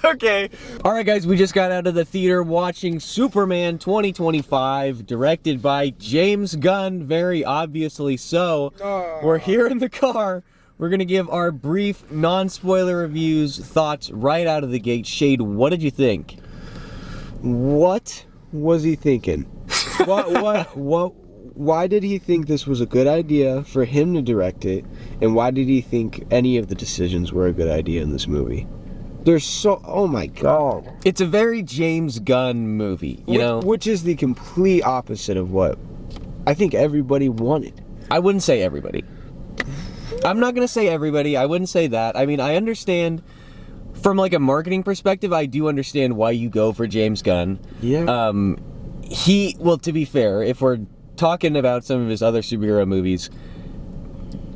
Okay. All right, guys, we just got out of the theater watching Superman 2025, directed by James Gunn, very obviously so. We're here in the car. We're going to give our brief, non-spoiler reviews, thoughts right out of the gate. Shayde, what did you think? What was he thinking? Why did he think this was a good idea for him to direct it? And why did he think any of the decisions were a good idea in this movie? Oh my God. It's a very James Gunn movie, you know? Which is the complete opposite of what I think everybody wanted. I wouldn't say everybody. I'm not going to say everybody. I wouldn't say that. I mean, I understand from like a marketing perspective, I do understand why you go for James Gunn. Yeah. Well, to be fair, if we're talking about some of his other superhero movies,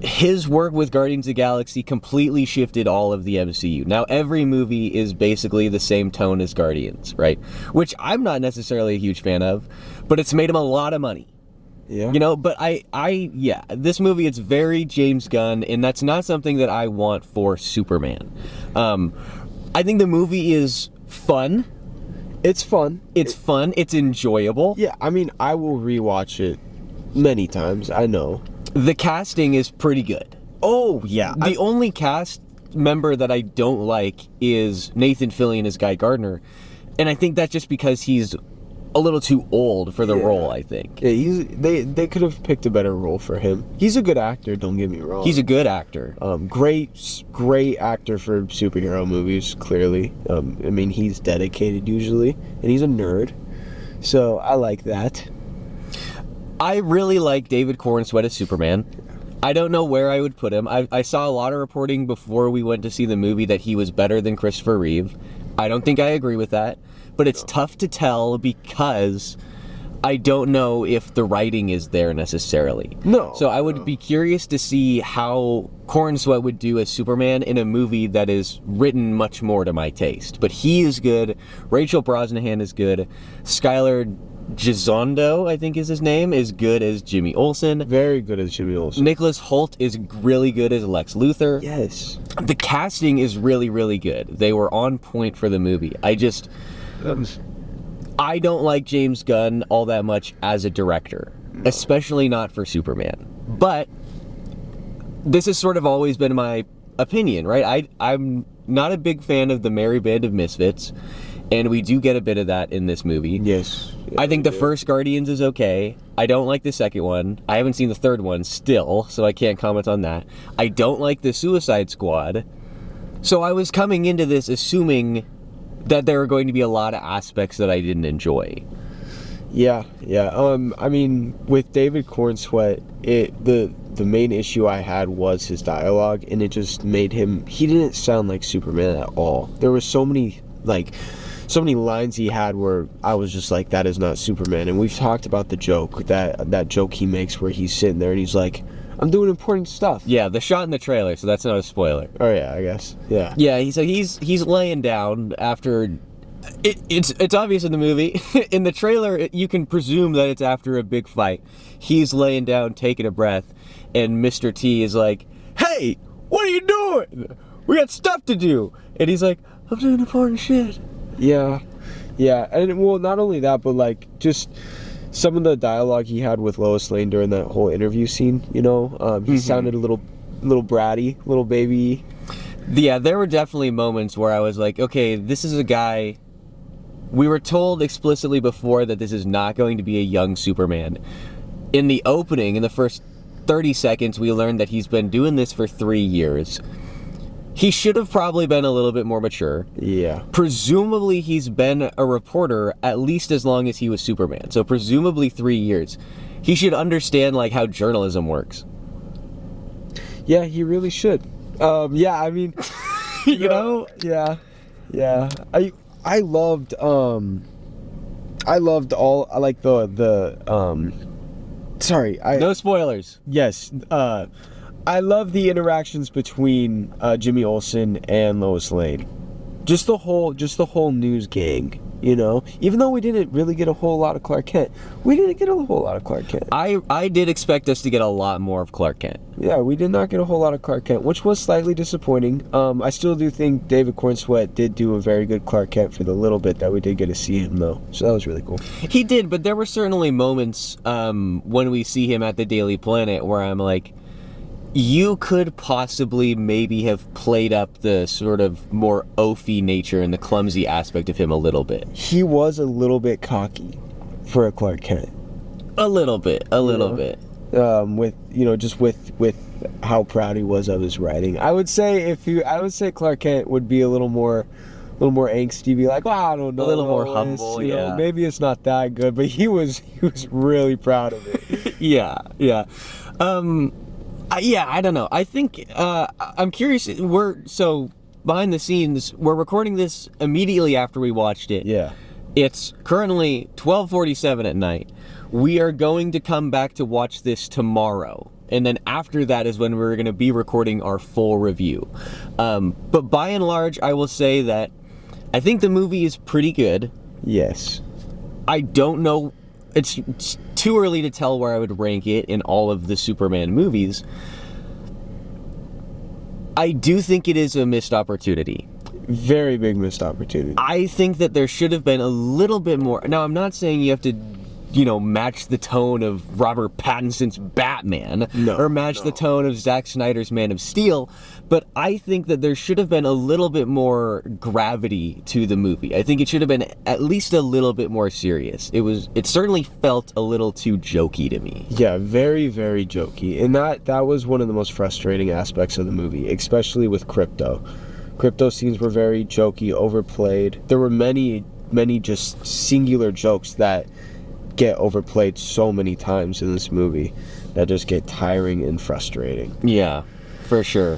his work with Guardians of the Galaxy completely shifted all of the MCU. Now, every movie is basically the same tone as Guardians, right? Which I'm not necessarily a huge fan of, but it's made him a lot of money. Yeah. You know, but yeah, this movie, it's very James Gunn, and that's not something that I want for Superman. I think the movie is fun. It's fun. It's fun. It's enjoyable. Yeah, I mean, I will rewatch it many times, I know. The casting is pretty good. Oh, yeah. The only cast member that I don't like is Nathan Fillion as Guy Gardner, and I think that's just because he's a little too old for the role, I think. Yeah, they could have picked a better role for him. He's a good actor, don't get me wrong. He's a good actor. Great actor for superhero movies, clearly. I mean, he's dedicated usually, and he's a nerd, so I like that. I really like David Corenswet as Superman. I don't know where I would put him. I saw a lot of reporting before we went to see the movie that he was better than Christopher Reeve. I don't think I agree with that. But it's tough to tell because I don't know if the writing is there necessarily. No. So I would be curious to see how Corenswet would do as Superman in a movie that is written much more to my taste. But he is good. Rachel Brosnahan is good. Skyler Gisondo, I think is his name, is good as Jimmy Olsen. Very good as Jimmy Olsen. Nicholous Hoult is really good as Lex Luthor. Yes. The casting is really, really good. They were on point for the movie. I don't like James Gunn all that much as a director, especially not for Superman. But this has sort of always been my opinion, right? I'm not a big fan of the Merry Band of Misfits, and we do get a bit of that in this movie. Yes. I think the first Guardians is okay. I don't like the second one. I haven't seen the third one still, so I can't comment on that. I don't like the Suicide Squad. So I was coming into this assuming that there were going to be a lot of aspects that I didn't enjoy. Yeah. I mean, with David Corenswet, the main issue I had was his dialogue, and it just made he didn't sound like Superman at all. There were so many lines he had where I was just like, that is not Superman. And we've talked about the joke, that joke he makes where he's sitting there and he's like, I'm doing important stuff. Yeah, the shot in the trailer, so that's not a spoiler. Oh yeah, I guess. Yeah. Yeah, he's laying down after. It's obvious in the movie. In the trailer, you can presume that it's after a big fight. He's laying down, taking a breath, and Mr. T is like, "Hey, what are you doing? We got stuff to do." And he's like, "I'm doing important shit." Yeah, and well, not only that, but like just some of the dialogue he had with Lois Lane during that whole interview scene, you know, he sounded a little bratty, little baby. Yeah, there were definitely moments where I was like, okay, this is a guy. We were told explicitly before that this is not going to be a young Superman. In the opening, in the first 30 seconds, we learned that he's been doing this for 3 years. He should have probably been a little bit more mature. Yeah. Presumably, he's been a reporter at least as long as he was Superman. So presumably 3 years. He should understand, like, how journalism works. Yeah, he really should. Yeah, I mean, you know? Yeah. I loved all, I like no spoilers. Yes, I love the interactions between Jimmy Olsen and Lois Lane. just the whole news gang, you know. Even though we didn't really get a whole lot of Clark Kent, I did expect us to get a lot more of Clark Kent. Yeah, we did not get a whole lot of Clark Kent, which was slightly disappointing. I still do think David Corenswet did do a very good Clark Kent for the little bit that we did get to see him, though. So that was really cool. He did, but there were certainly moments when we see him at the Daily Planet where I'm like, you could possibly maybe have played up the sort of more oafy nature and the clumsy aspect of him a little bit. He was a little bit cocky for a Clark Kent. A little bit. With how proud he was of his writing. I would say Clark Kent would be a little more angsty, be like, well, I don't know, a little more humble, you know, maybe it's not that good, but he was really proud of it. yeah. I don't know. I think I'm curious. So behind the scenes, we're recording this immediately after we watched it. Yeah. It's currently 12:47 at night. We are going to come back to watch this tomorrow. And then after that is when we're going to be recording our full review. But by and large, I will say that I think the movie is pretty good. Yes. I don't know. It's too early to tell where I would rank it in all of the Superman movies. I do think it is a missed opportunity. Very big missed opportunity. I think that there should have been a little bit more. Now, I'm not saying you have to, match the tone of Robert Pattinson's Batman or match the tone of Zack Snyder's Man of Steel, but I think that there should have been a little bit more gravity to the movie. I think it should have been at least a little bit more serious. It certainly felt a little too jokey to me. Yeah, very, very jokey. And that was one of the most frustrating aspects of the movie, especially with Krypto. Krypto scenes were very jokey, overplayed. There were many just singular jokes that get overplayed so many times in this movie that just get tiring and frustrating. Yeah, for sure.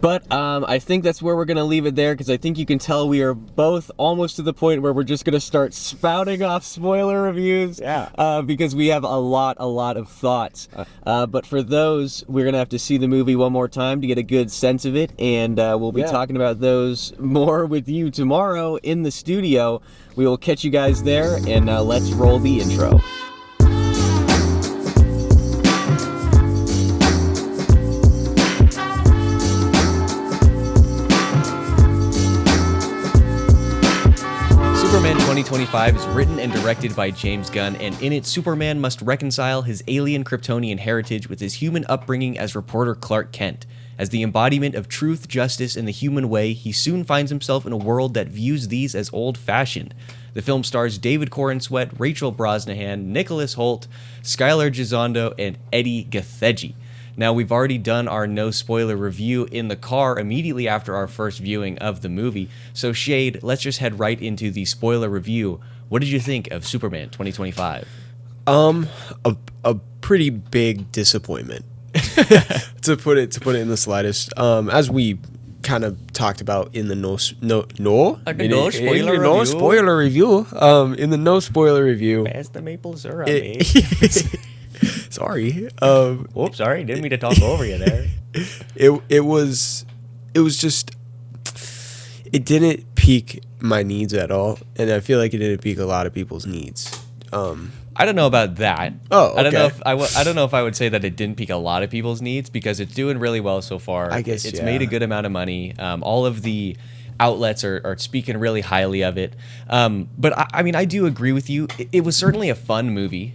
But I think that's where we're going to leave it there, because I think you can tell we are both almost to the point where we're just going to start spouting off spoiler reviews. Yeah. Because we have a lot of thoughts. But for those, we're going to have to see the movie one more time to get a good sense of it, and we'll be talking about those more with you tomorrow in the studio. We will catch you guys there, and let's roll the intro. Superman 2025 is written and directed by James Gunn, and in it, Superman must reconcile his alien Kryptonian heritage with his human upbringing as reporter Clark Kent. As the embodiment of truth, justice, and the human way, he soon finds himself in a world that views these as old-fashioned. The film stars David Corenswet, Rachel Brosnahan, Nicholous, Hoult, Skyler, Gisondo, and Eddie Gathegi. Now, we've already done our no-spoiler review in the car immediately after our first viewing of the movie, so Shayde, let's just head right into the spoiler review. What did you think of Superman 2025? A pretty big disappointment, to put it in the slightest. As we kind of talked about in the no spoiler review. In the no spoiler review. Pass the maple syrup. Sorry. Whoops, sorry. Didn't mean to talk over you there. It was just, it didn't pique my needs at all, and I feel like it didn't pique a lot of people's needs. I don't know about that. Oh, okay. I don't know if I would say that it didn't pique a lot of people's needs, because it's doing really well so far. I guess it's made a good amount of money. All of the outlets are speaking really highly of it. But I do agree with you. It was certainly a fun movie.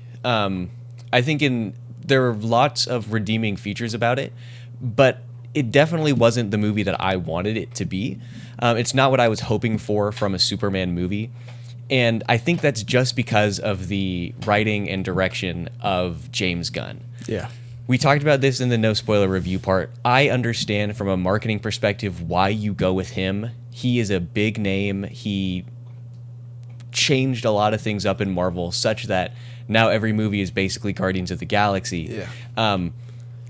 I think there are lots of redeeming features about it, but it definitely wasn't the movie that I wanted it to be. It's not what I was hoping for from a Superman movie. And I think that's just because of the writing and direction of James Gunn. Yeah. We talked about this in the no spoiler review part. I understand from a marketing perspective why you go with him. He is a big name. He changed a lot of things up in Marvel such that now every movie is basically Guardians of the Galaxy. Yeah.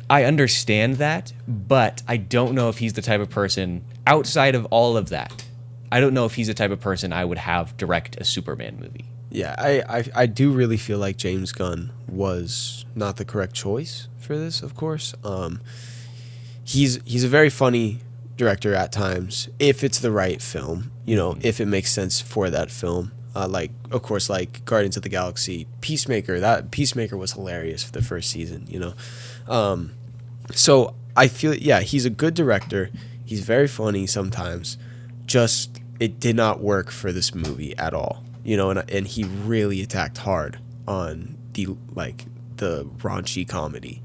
I understand that, but I don't know if he's the type of person, outside of all of that, I don't know if he's the type of person I would have direct a Superman movie. Yeah, I do really feel like James Gunn was not the correct choice for this, of course. He's a very funny director at times if it's the right film, if it makes sense for that film. Like, of course, like Guardians of the Galaxy, Peacemaker. That Peacemaker was hilarious for the first season, So I feel, he's a good director. He's very funny sometimes. Just, it did not work for this movie at all, and he really attacked hard on the raunchy comedy,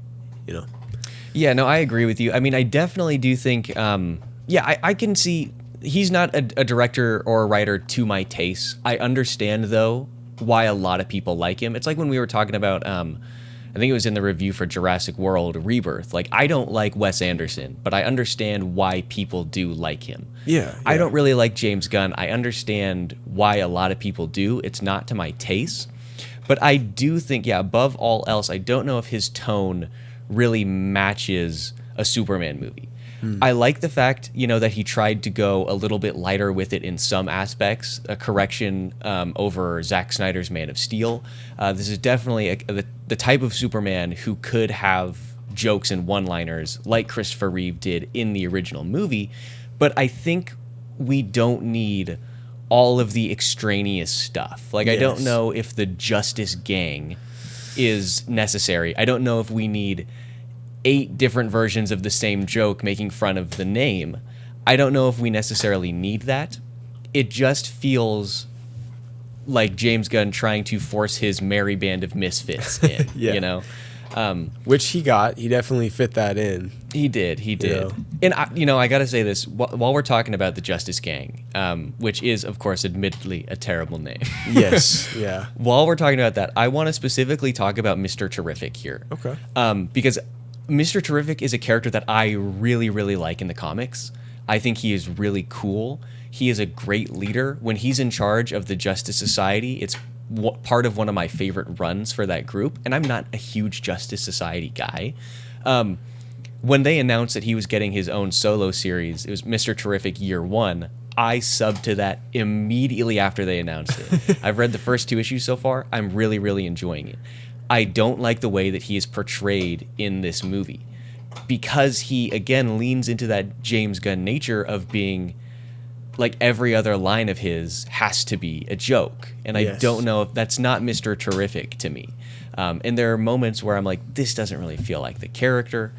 Yeah, no, I agree with you. I mean, I definitely do think, I can see he's not a director or a writer to my taste. I understand, though, why a lot of people like him. It's like when we were talking about, I think it was in the review for Jurassic World Rebirth. Like, I don't like Wes Anderson, but I understand why people do like him. Yeah. I don't really like James Gunn. I understand why a lot of people do. It's not to my taste. But I do think, above all else, I don't know if his tone really matches a Superman movie. I like the fact, that he tried to go a little bit lighter with it in some aspects, a correction over Zack Snyder's Man of Steel. This is definitely the type of Superman who could have jokes and one-liners like Christopher Reeve did in the original movie, but I think we don't need all of the extraneous stuff. Like, yes. I don't know if the Justice Gang is necessary. I don't know if we need 8 different versions of the same joke making fun of the name. I don't know if we necessarily need that. It just feels like James Gunn trying to force his merry band of misfits in, Which he got. He definitely fit that in. He did. And, I got to say this, while we're talking about the Justice Gang, which is, of course, admittedly a terrible name. Yes, yeah. While we're talking about that, I want to specifically talk about Mr. Terrific here. Okay. Because Mr. Terrific is a character that I really, really like in the comics. I think he is really cool. He is a great leader. When he's in charge of the Justice Society, it's part of one of my favorite runs for that group, and I'm not a huge Justice Society guy. When they announced that he was getting his own solo series, it was Mr. Terrific Year 1, I subbed to that immediately after they announced it. I've read the first 2 issues so far. I'm really, really enjoying it. I don't like the way that he is portrayed in this movie because he, again, leans into that James Gunn nature of being like every other line of his has to be a joke. And I don't know if that's not Mr. Terrific to me. And there are moments where I'm like, this doesn't really feel like the character.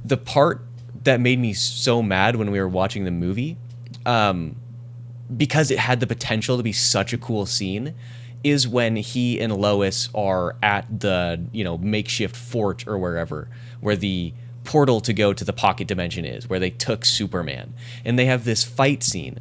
The part that made me so mad when we were watching the movie, because it had the potential to be such a cool scene, is when he and Lois are at the, makeshift fort or wherever, where the portal to go to the pocket dimension is, where they took Superman. And they have this fight scene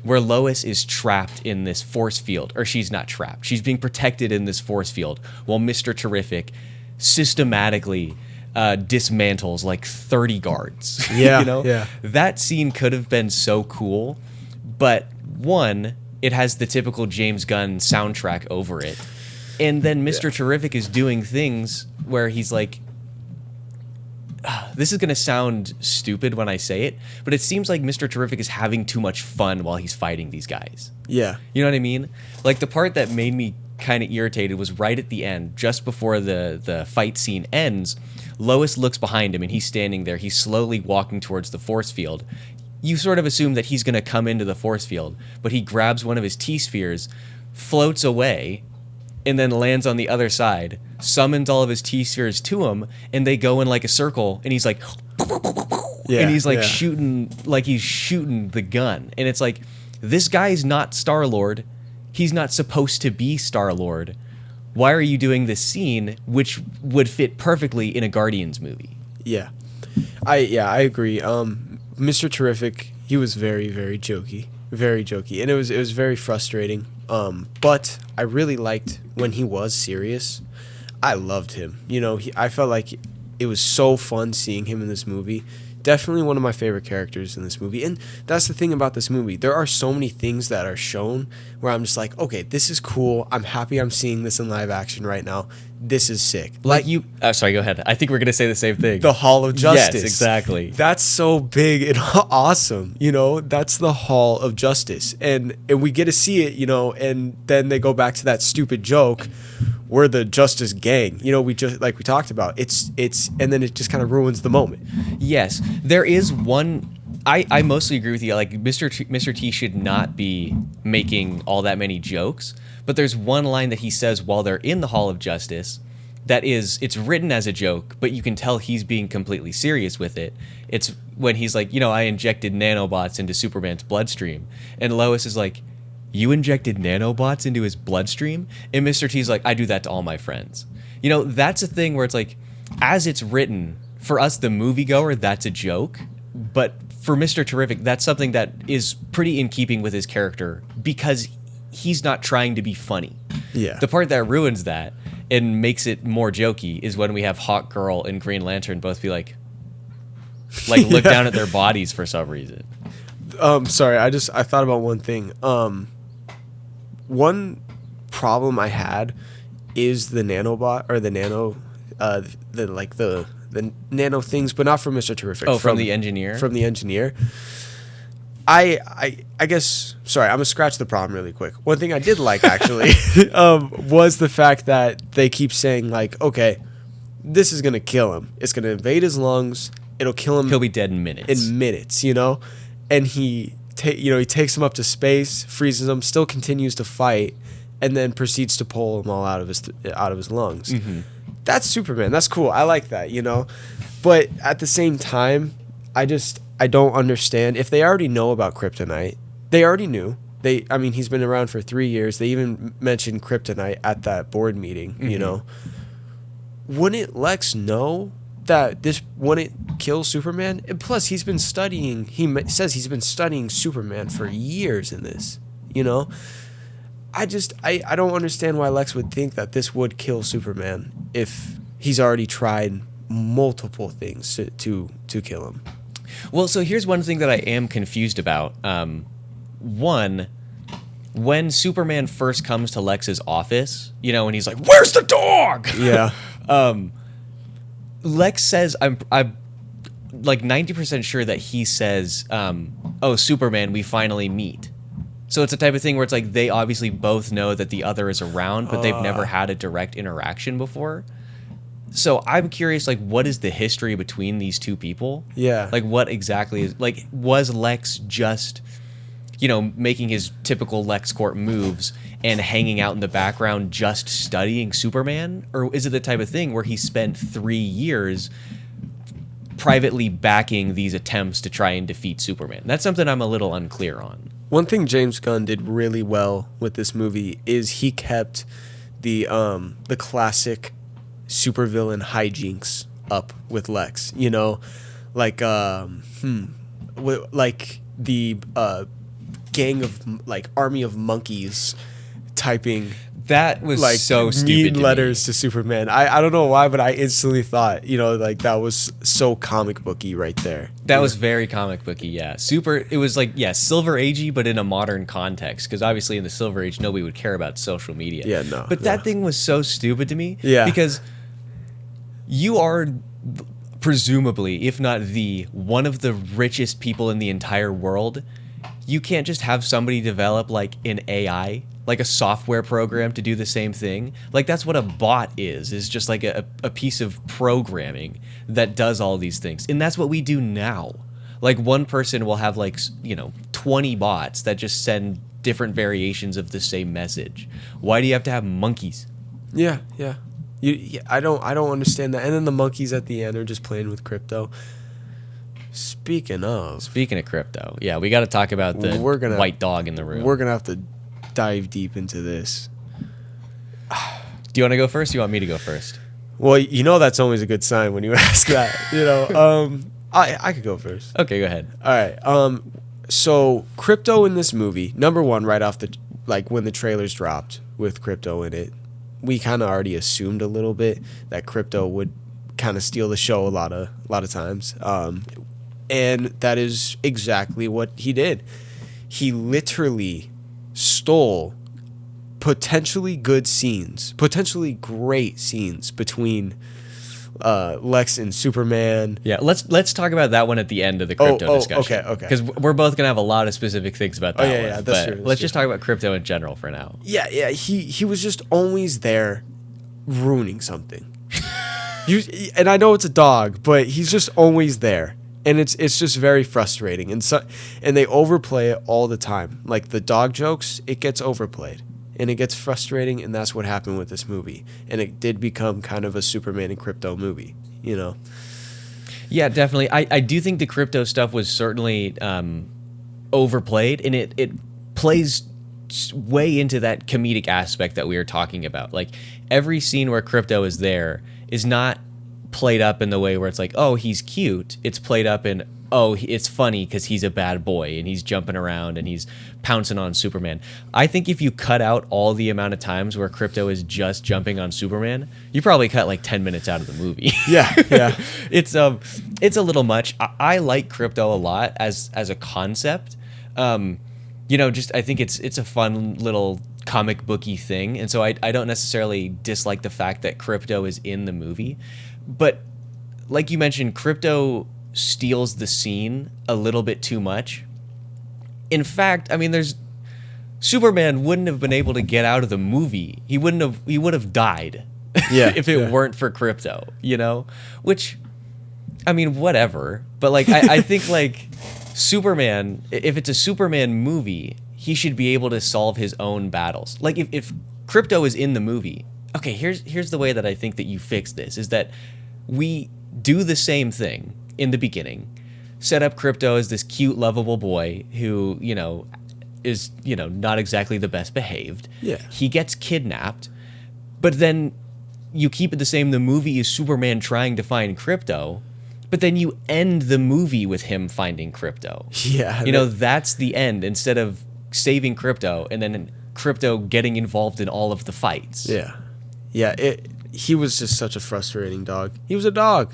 where Lois is trapped in this force field, or she's not trapped. She's being protected in this force field while Mr. Terrific systematically dismantles like 30 guards. Yeah, yeah. That scene could have been so cool, but one, it has the typical James Gunn soundtrack over it. And then Mr. Terrific is doing things where he's like, this is going to sound stupid when I say it, but it seems like Mr. Terrific is having too much fun while he's fighting these guys. Yeah. You know what I mean? Like, the part that made me kind of irritated was right at the end, just before the fight scene ends. Lois looks behind him and he's standing there. He's slowly walking towards the force field. You sort of assume that he's going to come into the force field, but he grabs one of his T-spheres, floats away, and then lands on the other side, summons all of his T-spheres to him, and they go in like a circle, and he's like, and he's like shooting, like he's shooting the gun. And it's like, this guy's not Star-Lord. He's not supposed to be Star-Lord. Why are you doing this scene, which would fit perfectly in a Guardians movie? Yeah. I agree. Mr. Terrific, he was very, very jokey. Very jokey. And it was very frustrating. But I really liked when he was serious. I loved him. I felt like it was so fun seeing him in this movie. Definitely one of my favorite characters in this movie. And that's the thing about this movie. There are so many things that are shown where I'm just like, okay, this is cool. I'm happy I'm seeing this in live action right now. This is sick. Like you... sorry, go ahead. I think we're going to say the same thing. The Hall of Justice. Yes, exactly. That's so big and awesome. That's the Hall of Justice. And we get to see it, and then they go back to that stupid joke. We're the Justice Gang. We just, like we talked about. It's and then it just kind of ruins the moment. Yes. There is one I mostly agree with you. Like Mr. T should not be making all that many jokes, but there's one line that he says while they're in the Hall of Justice it's written as a joke, but you can tell he's being completely serious with it. It's when he's like, I injected nanobots into Superman's bloodstream, and Lois is like, you injected nanobots into his bloodstream? And Mr. T's like, I do that to all my friends. That's a thing where it's like, as it's written, for us, the moviegoer, that's a joke. But for Mr. Terrific, that's something that is pretty in keeping with his character because he's not trying to be funny. Yeah. The part that ruins that and makes it more jokey is when we have Hawkgirl and Green Lantern both be like look down at their bodies for some reason. Sorry, I thought about one thing. One problem I had is the nanobot or the nano, the nano things, but not from Mr. Terrific. Oh, from the engineer? From the engineer. I guess, sorry, I'm going to scratch the problem really quick. One thing I did like, actually, was the fact that they keep saying, like, okay, this is going to kill him. It's going to invade his lungs. It'll kill him. He'll be dead in minutes. And he takes him up to space, freezes him, still continues to fight, and then proceeds to pull him all out of his lungs. Mm-hmm. That's Superman. That's cool. I like that, But at the same time, I don't understand. If they already know about kryptonite, they already knew. He's been around for 3 years. They even mentioned kryptonite at that board meeting, Mm-hmm. Wouldn't Lex know that this wouldn't kill Superman? And plus, he says he's been studying Superman for years in this, I don't understand why Lex would think that this would kill Superman if he's already tried multiple things to kill him. Well, so here's one thing that I am confused about. One, when Superman first comes to Lex's office, and he's like, "Where's the dog?" Yeah. Lex says, I'm like 90% sure that he says, "Oh, Superman, we finally meet." So it's a type of thing where it's like they obviously both know that the other is around, but they've never had a direct interaction before. So I'm curious, like, what is the history between these two people? Yeah. Like, what exactly is, like, was Lex just, making his typical LexCorp moves and hanging out in the background just studying Superman? Or is it the type of thing where he spent 3 years privately backing these attempts to try and defeat Superman? That's something I'm a little unclear on. One thing James Gunn did really well with this movie is he kept the classic supervillain hijinks up with Lex, like like the gang of army of monkeys typing that was so stupid mean to letters me. to Superman. I don't know why, but I instantly thought that was so comic booky right there. That was very comic booky, yeah. It was Silver Agey, but in a modern context, because obviously in the Silver Age nobody would care about social media. Yeah, no. But that thing was so stupid to me. Yeah. Because you are presumably, if not one of the richest people in the entire world. You can't just have somebody develop an AI, like a software program to do the same thing. Like, that's what a bot is just like a piece of programming that does all these things. And that's what we do now. Like, one person will have 20 bots that just send different variations of the same message. Why do you have to have monkeys? Yeah. I don't understand that. And then the monkeys at the end are just playing with crypto. Speaking of crypto, yeah, we got to talk about the white dog in the room. We're gonna have to dive deep into this. Do you want to go first? Or you want me to go first? Well, that's always a good sign when you ask that. I could go first. Okay, go ahead. All right. So crypto in this movie, number one, right off the when the trailers dropped with crypto in it, we kind of already assumed a little bit that crypto would kind of steal the show a lot of times. And that is exactly what he did. He literally stole potentially good scenes, potentially great scenes between Lex and Superman. Yeah, let's talk about that one at the end of the crypto discussion. Okay. Because we're both gonna have a lot of specific things about that one. Yeah, that's true. Let's just talk about crypto in general for now. Yeah. He was just always there, ruining something. And I know it's a dog, but he's just always there. And it's just very frustrating, and they overplay it all the time. Like the dog jokes, it gets overplayed, and it gets frustrating, and that's what happened with this movie. And it did become kind of a Superman and Krypto movie, you know? Yeah, definitely. I do think the Krypto stuff was certainly overplayed, and it plays way into that comedic aspect that we were talking about. Like every scene where Krypto is there is not played up in the way where it's like, oh, he's cute. It's played up in, oh, it's funny because he's a bad boy and he's jumping around and he's pouncing on Superman. I think if you cut out all the amount of times where Krypto is just jumping on Superman, you probably cut like 10 minutes out of the movie. Yeah. It's a little much. I like Krypto a lot as a concept. Just I think it's a fun little comic booky thing, and so I don't necessarily dislike the fact that Krypto is in the movie. But like you mentioned, Krypto steals the scene a little bit too much. In fact, I mean, Superman wouldn't have been able to get out of the movie. He would have died if it weren't for Krypto, you know? Which, I mean, whatever. But like I think like Superman, if it's a Superman movie, he should be able to solve his own battles. Like if Krypto is in the movie, okay, here's the way that I think that you fix this, is that we do the same thing in the beginning. Set up Krypto as this cute, lovable boy who, is, not exactly the best behaved. Yeah. He gets kidnapped, but then you keep it the same. The movie is Superman trying to find Krypto, but then you end the movie with him finding Krypto. Yeah. That's the end, instead of saving Krypto and then Krypto getting involved in all of the fights. Yeah. Yeah, he was just such a frustrating dog. He was a dog.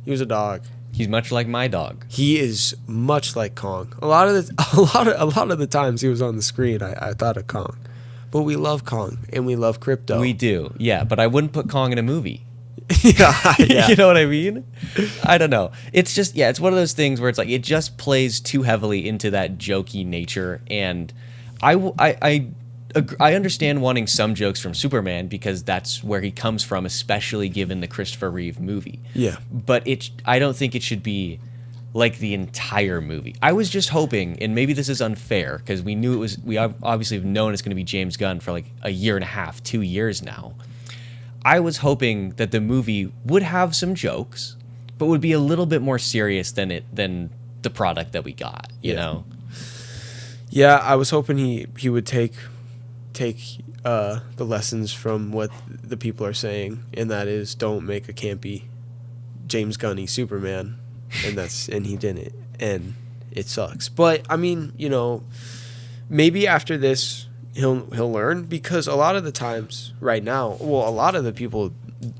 He's much like my dog. He is much like Kong. A lot of the times he was on the screen, I thought of Kong. But we love Kong and we love Krypto. We do, yeah. But I wouldn't put Kong in a movie. Yeah. You know what I mean? I don't know. It's just, it's one of those things where it's like it just plays too heavily into that jokey nature, and I understand wanting some jokes from Superman because that's where he comes from, especially given the Christopher Reeve movie. Yeah. But I don't think it should be like the entire movie. I was just hoping, and maybe this is unfair because we obviously have known it's going to be James Gunn for like a year and a half, 2 years now. I was hoping that the movie would have some jokes, but would be a little bit more serious than the product that we got, you know? Yeah, I was hoping he would take the lessons from what the people are saying, and that is don't make a campy James Gunny Superman, and he didn't, and it sucks. But I mean, maybe after this he'll learn, because a lot of the times right now, a lot of the people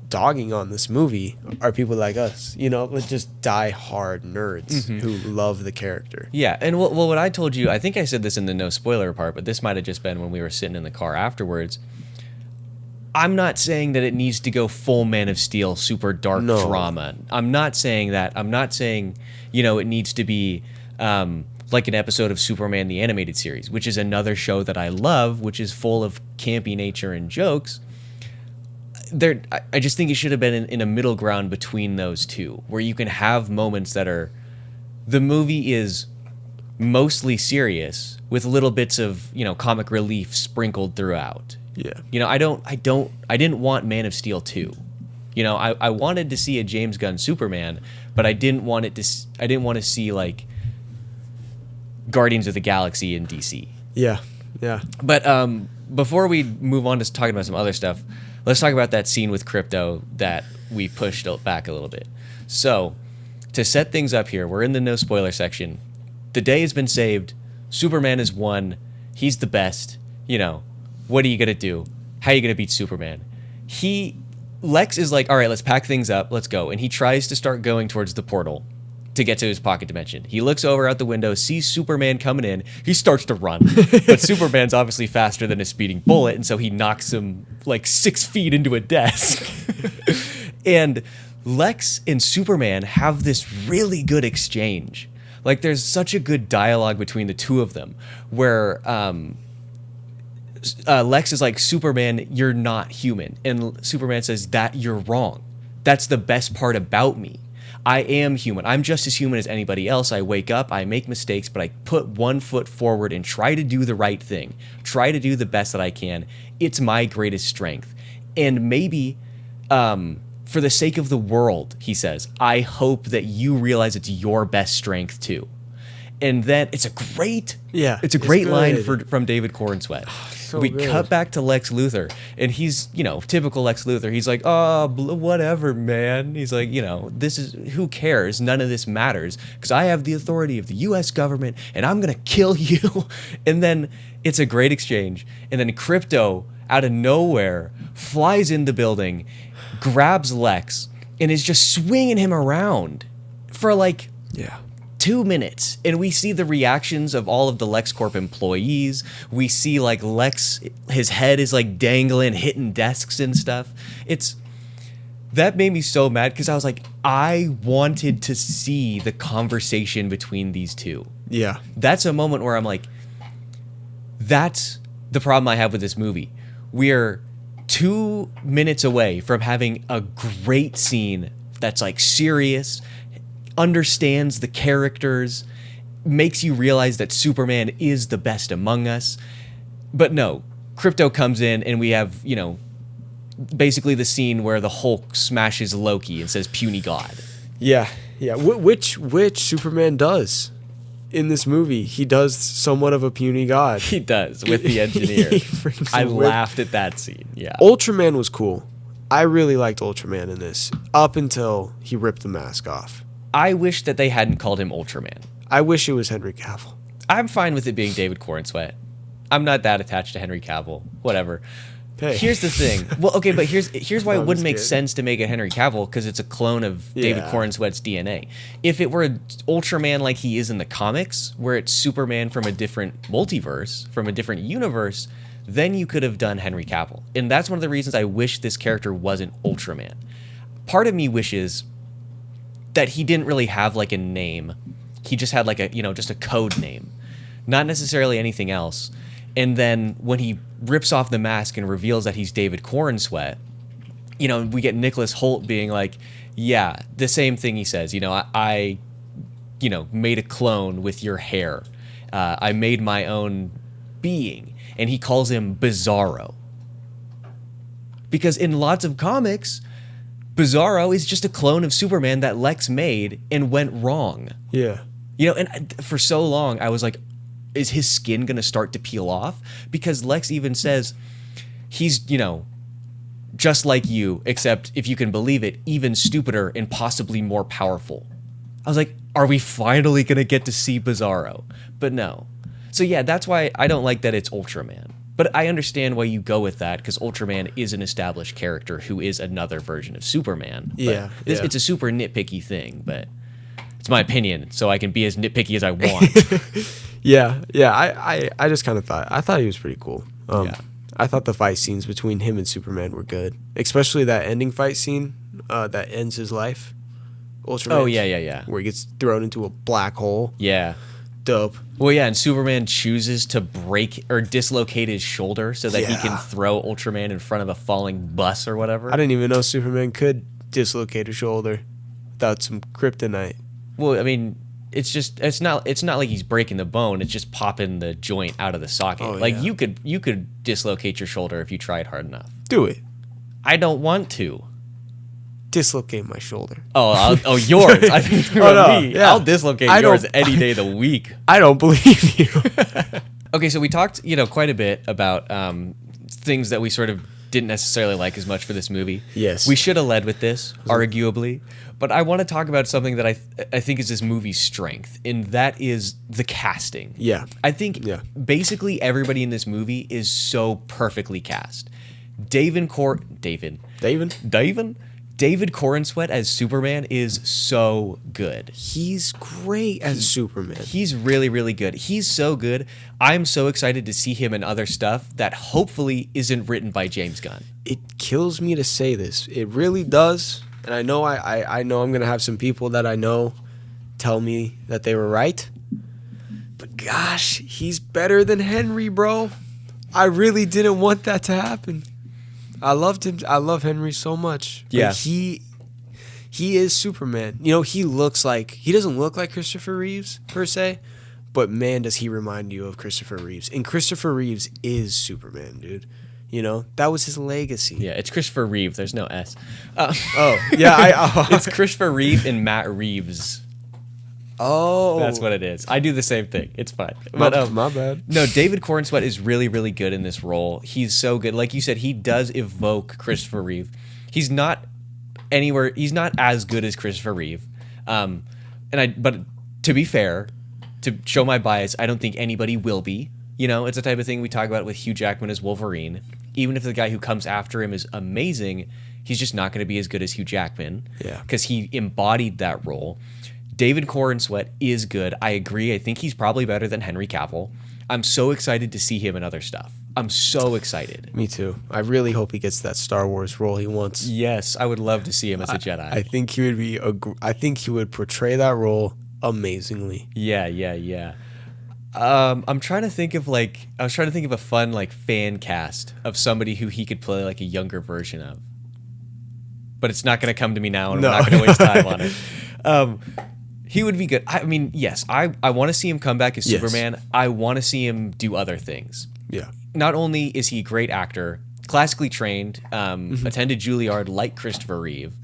dogging on this movie are people like us, just die-hard nerds who love the character. Yeah, and what I told you, I think I said this in the no spoiler part, but this might have just been when we were sitting in the car afterwards. I'm not saying that it needs to go full Man of Steel, super dark drama. I'm not saying that. I'm not saying, it needs to be like an episode of Superman the Animated Series, which is another show that I love, which is full of campy nature and jokes. I just think it should have been in a middle ground between those two, where you can have moments that are, the movie is mostly serious with little bits of, comic relief sprinkled throughout. Yeah. I didn't want Man of Steel 2. I wanted to see a James Gunn Superman, but I didn't want to see like Guardians of the Galaxy in DC. Yeah. But before we move on to talking about some other stuff, let's talk about that scene with Krypto that we pushed back a little bit. So, to set things up here, we're in the no spoiler section. The day has been saved. Superman has won. He's the best. What are you going to do? How are you going to beat Superman? Lex is like, all right, let's pack things up. Let's go. And he tries to start going towards the portal to get to his pocket dimension. He looks over out the window, sees Superman coming in. He starts to run. But Superman's obviously faster than a speeding bullet, and so he knocks him like 6 feet into a desk. And Lex and Superman have this really good exchange. Like, there's such a good dialogue between the two of them where Lex is like, Superman, you're not human. And Superman says, that you're wrong. That's the best part about me. I am human. I'm just as human as anybody else. I wake up, I make mistakes, but I put one foot forward and try to do the right thing. Try to do the best that I can. It's my greatest strength. And maybe, for the sake of the world, he says, I hope that you realize it's your best strength too. And then it's a great line from David Corenswet. We cut back to Lex Luthor, and he's, typical Lex Luthor. He's like, oh, whatever, man. He's like, who cares? None of this matters because I have the authority of the U.S. government, and I'm going to kill you. And then it's a great exchange. And then Krypto, out of nowhere, flies in the building, grabs Lex, and is just swinging him around for 2 minutes, and we see the reactions of all of the LexCorp employees. We see Lex, his head is dangling, hitting desks and stuff. That made me so mad because I was like, I wanted to see the conversation between these two. Yeah. That's a moment where I'm like, that's the problem I have with this movie. We're 2 minutes away from having a great scene that's serious, understands the characters, makes you realize that Superman is the best among us. But no, Krypto comes in and we have, basically the scene where the Hulk smashes Loki and says puny god. Yeah. Which Superman does in this movie. He does somewhat of a puny god. He does, with the engineer. I laughed at that scene. Yeah. Ultraman was cool. I really liked Ultraman in this, up until he ripped the mask off. I wish that they hadn't called him Ultraman. I wish it was Henry Cavill. I'm fine with it being David Corenswet. I'm not that attached to Henry Cavill. Whatever. Hey. Here's the thing. Well, okay, but here's why it wouldn't make sense to make it Henry Cavill, because it's a clone of David Corenswet's DNA. If it were Ultraman like he is in the comics, where it's Superman from a different multiverse, from a different universe, then you could have done Henry Cavill. And that's one of the reasons I wish this character wasn't Ultraman. Part of me wishes that he didn't really have a name. He just had just a code name, not necessarily anything else. And then when he rips off the mask and reveals that he's David Corenswet, we get Nicholous Hoult being like, yeah, the same thing he says. I made a clone with your hair. I made my own being. And he calls him Bizarro. Because in lots of comics, Bizarro is just a clone of Superman that Lex made and went wrong. Yeah. And for so long, I was like, is his skin going to start to peel off? Because Lex even says he's, just like you, except if you can believe it, even stupider and possibly more powerful. I was like, are we finally going to get to see Bizarro? But no. So yeah, that's why I don't like that it's Ultraman. But I understand why you go with that, because Ultraman is an established character who is another version of Superman. Yeah, it's a super nitpicky thing, but it's my opinion, so I can be as nitpicky as I want. Yeah. I just kind of thought he was pretty cool. I thought the fight scenes between him and Superman were good, especially that ending fight scene that ends his life. Ultraman. Oh yeah. Where he gets thrown into a black hole. Yeah. Dope. Well, yeah, and Superman chooses to break or dislocate his shoulder so that he can throw Ultraman in front of a falling bus or whatever. I didn't even know Superman could dislocate a shoulder without some kryptonite. Well, I mean, it's not like he's breaking the bone. It's just popping the joint out of the socket. Oh, you could dislocate your shoulder if you tried hard enough. Do it. I don't want to. Dislocate my shoulder. Oh, yours. I think me. Yeah. I'll dislocate yours any day of the week. I don't believe you. Okay, so we talked, quite a bit about things that we sort of didn't necessarily like as much for this movie. Yes. We should have led with this, arguably. But I want to talk about something that I think is this movie's strength, and that is the casting. Yeah. I think basically everybody in this movie is so perfectly cast. David Corenswet as Superman is so good. He's great as Superman. He's really, really good. He's so good. I'm so excited to see him in other stuff that hopefully isn't written by James Gunn. It kills me to say this. It really does. And I know I know I'm going to have some people that I know tell me that they were right. But gosh, he's better than Henry, bro. I really didn't want that to happen. I loved him. I love Henry so much. Yeah. But he is Superman. You know, he doesn't look like Christopher Reeves per se, but man, does he remind you of Christopher Reeves. And Christopher Reeves is Superman, dude. You know, that was his legacy. Yeah, it's Christopher Reeve. There's no S. It's Christopher Reeve and Matt Reeves. Oh, That's what it is. I do the same thing. It's fine. But my bad. No, David Corenswet is really, really good in this role. He's so good. Like you said, he does evoke Christopher Reeve. He's not as good as Christopher Reeve. But to be fair, to show my bias, I don't think anybody will be. You know, it's the type of thing we talk about with Hugh Jackman as Wolverine. Even if the guy who comes after him is amazing, he's just not going to be as good as Hugh Jackman. Yeah. Because he embodied that role. David Corenswet is good. I agree. I think he's probably better than Henry Cavill. I'm so excited to see him in other stuff. I'm so excited. Me too. I really hope he gets that Star Wars role he wants. Yes, I would love to see him as a Jedi. I think he would portray that role amazingly. Yeah. I'm trying to think of a fun like fan cast of somebody who he could play like a younger version of. But it's not going to come to me now, and I'm not going to waste time on it. He would be good. I mean, yes, I want to see him come back as Superman. I want to see him do other things. Yeah. Not only is he a great actor, classically trained, attended Juilliard like Christopher Reeve,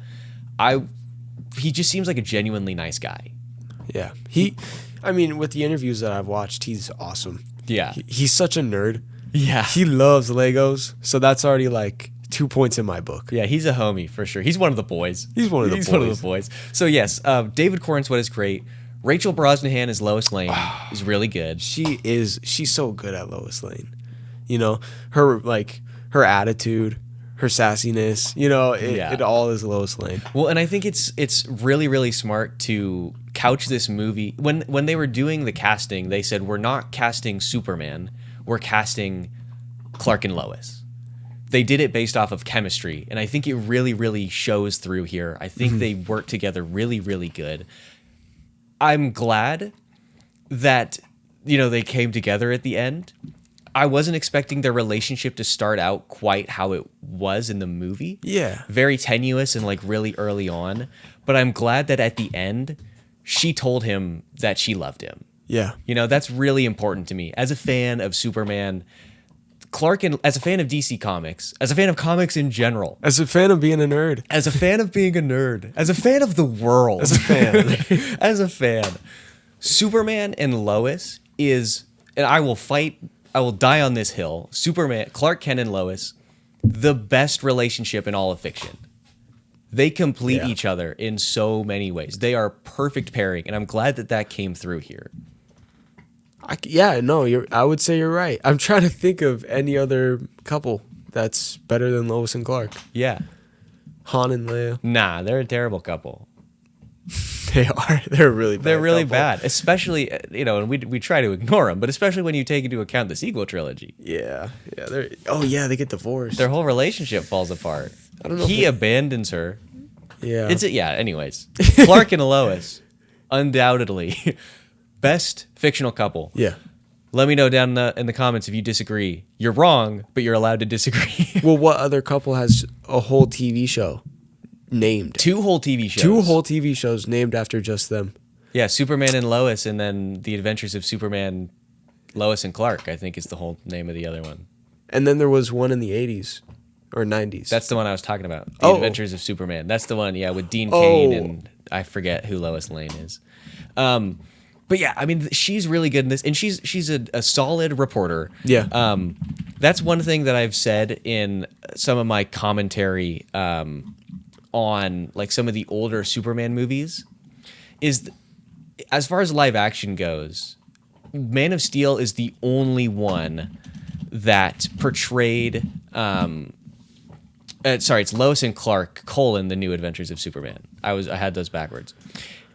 he just seems like a genuinely nice guy. Yeah. With the interviews that I've watched, he's awesome. Yeah. He's such a nerd. Yeah. He loves Legos, so that's already like 2 points in my book. Yeah, he's a homie for sure. He's one of the boys. He's one of the boys. So yes, David Corenswet is great. Rachel Brosnahan as Lois Lane is really good. She's so good at Lois Lane. You know, her attitude, her sassiness, you know, it all is Lois Lane. Well, and I think it's really, really smart to couch this movie. When they were doing the casting, they said, we're not casting Superman, we're casting Clark and Lois. They did it based off of chemistry, and I think it really, really shows through here. I think they work together really, really good. I'm glad that, they came together at the end. I wasn't expecting their relationship to start out quite how it was in the movie. Yeah. Very tenuous and like really early on. But I'm glad that at the end, she told him that she loved him. Yeah. That's really important to me. As a fan of Superman, Clark, and as a fan of DC Comics, as a fan of comics in general, as a fan of being a nerd, as a fan of being a nerd, as a fan of the world, as a fan, as a fan, Superman and Lois is, and I will die on this hill. Superman, Clark Kent and Lois, the best relationship in all of fiction. They complete each other in so many ways. They are perfect pairing, and I'm glad that came through here. I would say you're right. I'm trying to think of any other couple that's better than Lois and Clark. Yeah. Han and Leia. Nah, they're a terrible couple. They are. They're really bad. They're really bad. Especially, and we try to ignore them, but especially when you take into account the sequel trilogy. Yeah. They get divorced. Their whole relationship falls apart. I don't know. He abandons her. Yeah. Anyways. Clark and Lois, undoubtedly. Best fictional couple. Yeah. Let me know down in the comments if you disagree. You're wrong, but you're allowed to disagree. Well, what other couple has a whole TV show named? 2 whole TV shows. 2 whole TV shows named after just them. Yeah, Superman and Lois, and then The Adventures of Superman, Lois and Clark, I think is the whole name of the other one. And then there was one in the 80s or 90s. That's the one I was talking about. The Adventures of Superman. That's the one, with Dean Cain and I forget who Lois Lane is. But yeah, I mean, she's really good in this, and she's a solid reporter. Yeah. That's one thing that I've said in some of my commentary on like some of the older Superman movies, is as far as live action goes, Man of Steel is the only one that portrayed. It's Lois and Clark: The New Adventures of Superman. I had those backwards.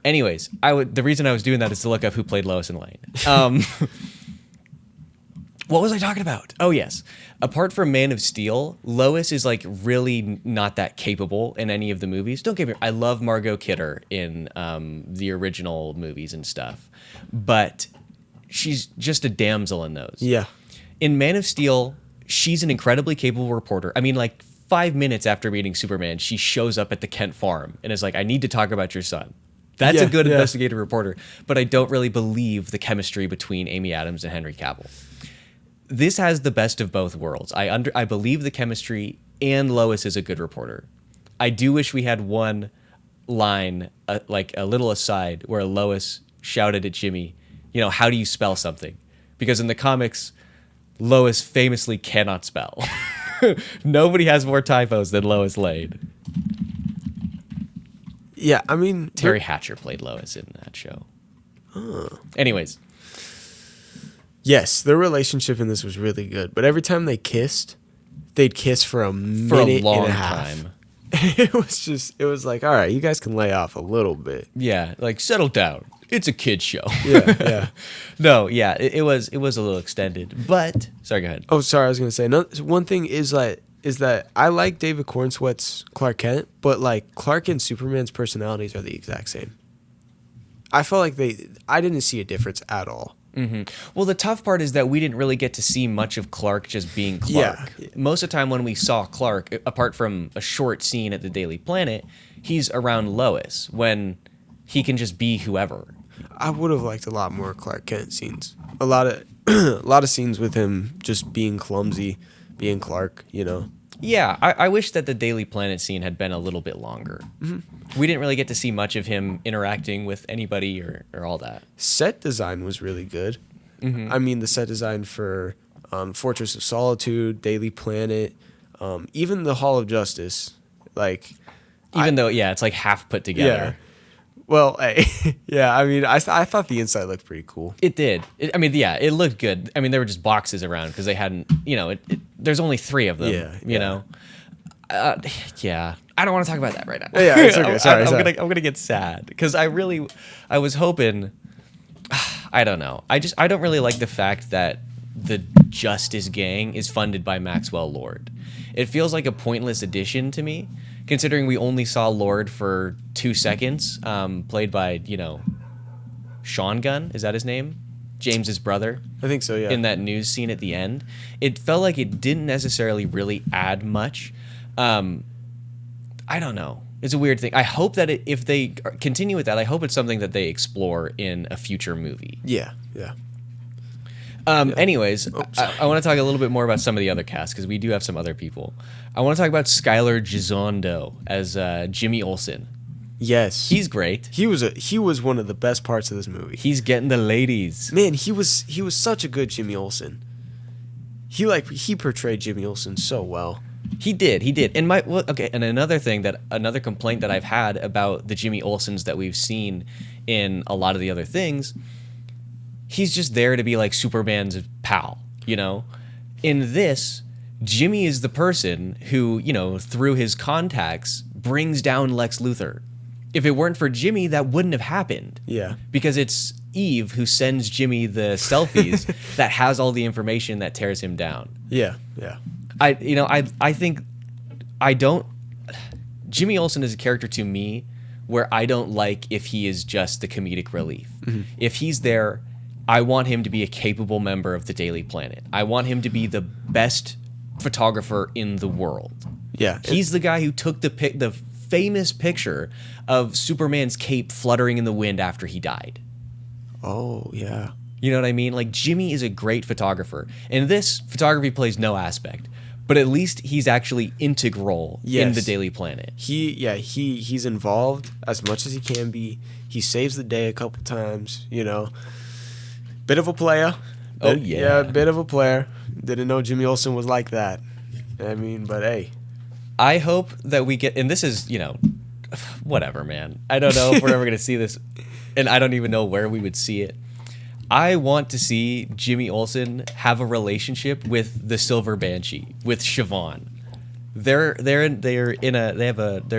Anyways, the reason I was doing that is to look up who played Lois and Lane. What was I talking about? Oh, yes. Apart from Man of Steel, Lois is like really not that capable in any of the movies. Don't get me wrong. I love Margot Kidder in the original movies and stuff, but she's just a damsel in those. Yeah. In Man of Steel, she's an incredibly capable reporter. I mean, like, 5 minutes after meeting Superman, she shows up at the Kent farm and is like, I need to talk about your son. That's a good investigative reporter. But I don't really believe the chemistry between Amy Adams and Henry Cavill. This has the best of both worlds. I believe the chemistry, and Lois is a good reporter. I do wish we had one line, like a little aside, where Lois shouted at Jimmy, how do you spell something? Because in the comics, Lois famously cannot spell. Nobody has more typos than Lois Lane. Yeah, I mean... Terry Hatcher played Lois in that show. Anyways. Yes, their relationship in this was really good. But every time they kissed, they'd kiss for a minute long and a half. time. It was like, all right, you guys can lay off a little bit. Yeah, like, settle down. It's a kid's show. Yeah. No, yeah, it was a little extended. But, sorry, go ahead. Oh, sorry, I was going to say, one thing is that I like David Corenswet's Clark Kent, but like Clark and Superman's personalities are the exact same. I felt like I didn't see a difference at all. Mm-hmm. Well, the tough part is that we didn't really get to see much of Clark just being Clark. Yeah. Most of the time when we saw Clark, apart from a short scene at the Daily Planet, he's around Lois when he can just be whoever. I would have liked a lot more Clark Kent scenes. A lot of scenes with him just being clumsy, being Clark, Yeah, I wish that the Daily Planet scene had been a little bit longer. Mm-hmm. We didn't really get to see much of him interacting with anybody or all that. Set design was really good. Mm-hmm. I mean, the set design for Fortress of Solitude, Daily Planet, even the Hall of Justice. Though, it's like half put together. Yeah. Well, hey, yeah, I mean, I thought the inside looked pretty cool. It did. It looked good. I mean, there were just boxes around because they hadn't, there's only 3 of them, you know? Yeah. I don't want to talk about that right now. Yeah, it's okay. Sorry. I'm gonna get sad because I was hoping, I don't know. I don't really like the fact that the Justice Gang is funded by Maxwell Lord. It feels like a pointless addition to me, considering we only saw Lord for 2 seconds, played by, Sean Gunn, is that his name? James's brother. I think so, yeah. In that news scene at the end. It felt like it didn't necessarily really add much. I don't know. It's a weird thing. I hope that if they continue with that, I hope it's something that they explore in a future movie. Yeah. Anyways, I want to talk a little bit more about some of the other casts because we do have some other people. I want to talk about Skyler Gisondo as Jimmy Olsen. Yes, he's great. He was one of the best parts of this movie. He's getting the ladies. Man, he was such a good Jimmy Olsen. He portrayed Jimmy Olsen so well. He did. And and another complaint that I've had about the Jimmy Olsens that we've seen in a lot of the other things, he's just there to be like Superman's pal, In this, Jimmy is the person who, through his contacts brings down Lex Luthor. If it weren't for Jimmy, that wouldn't have happened. Yeah. Because it's Eve who sends Jimmy the selfies that has all the information that tears him down. Yeah. I think Jimmy Olsen is a character to me where I don't like if he is just the comedic relief. Mm-hmm. If he's there, I want him to be a capable member of the Daily Planet. I want him to be the best photographer in the world. Yeah. He's the guy who took the famous picture of Superman's cape fluttering in the wind after he died. Oh, yeah. You know what I mean? Like, Jimmy is a great photographer. In this, photography plays no aspect. But at least he's actually integral in the Daily Planet. He's involved as much as he can be. He saves the day a couple times, Bit of a player. Oh, yeah. Yeah, bit of a player. Didn't know Jimmy Olsen was like that. I mean, but hey. I hope that we get, and this is, whatever, man. I don't know if we're ever going to see this, and I don't even know where we would see it. I want to see Jimmy Olsen have a relationship with the Silver Banshee, with Siobhan. They're